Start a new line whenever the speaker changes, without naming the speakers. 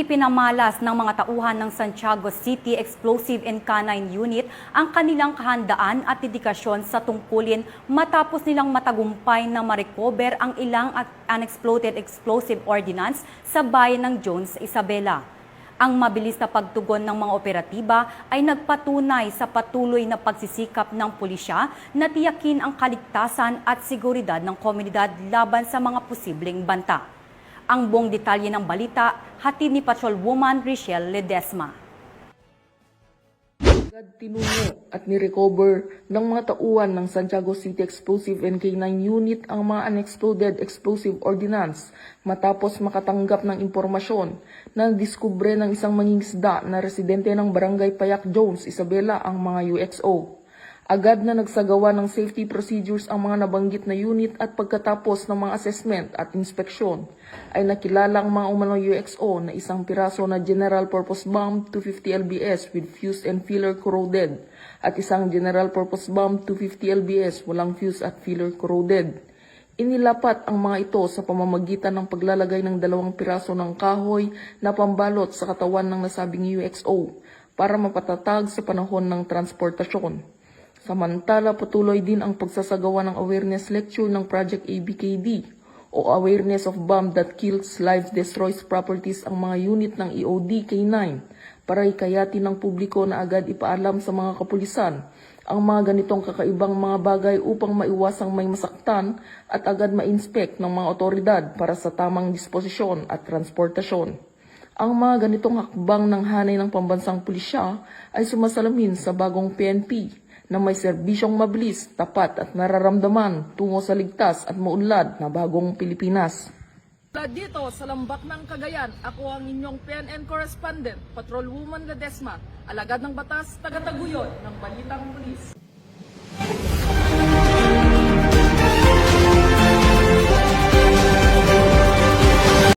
Ipinamalas ng mga tauhan ng Santiago City Explosive and Canine Unit ang kanilang kahandaan at dedikasyon sa tungkulin matapos nilang matagumpay na ma-recover ang ilang unexploded explosive ordnance sa bayan ng Jones, Isabela. Ang mabilis na pagtugon ng mga operatiba ay nagpatunay sa patuloy na pagsisikap ng pulisya na tiyakin ang kaligtasan at seguridad ng komunidad laban sa mga posibleng banta. Ang buong detalye ng balita, hatid ni Patrolwoman Richelle Ledesma.
Agad tinungo at nirecover ng mga tauhan ng Santiago City Explosive and Canine Unit ang mga unexploded explosive ordnance matapos makatanggap ng impormasyon na diskubre ng isang mangingisda na residente ng Barangay Payak Jones, Isabela ang mga UXO. Agad na nagsagawa ng safety procedures ang mga nabanggit na unit at pagkatapos ng mga assessment at inspeksyon ay nakilala ang mga umano UXO na isang piraso na General Purpose Bomb 250 lbs with fuse and filler corroded at isang General Purpose Bomb 250 lbs walang fuse at filler corroded. Inilapat ang mga ito sa pamamagitan ng paglalagay ng 2 piraso ng kahoy na pambalot sa katawan ng nasabing UXO para mapatatag sa panahon ng transportasyon. Samantala, patuloy din ang pagsasagawa ng awareness lecture ng Project ABKD o Awareness of Bomb That Kills Lives Destroys Properties ang mga unit ng EOD K9 para hikayatin ng publiko na agad ipaalam sa mga kapulisan ang mga ganitong kakaibang mga bagay upang maiwasang may masaktan at agad ma-inspect ng mga otoridad para sa tamang disposisyon at transportasyon. Ang mga ganitong hakbang ng hanay ng pambansang pulisya ay sumasalamin sa bagong PNP na may serbisyong mabilis, tapat at nararamdaman tungo sa ligtas at maunlad na bagong Pilipinas.
Dito sa Lambak ng Cagayan, ako ang inyong PNN correspondent, Patrolwoman Ledesma, alagad ng batas, taga-taguyod ng Balitang Pulis.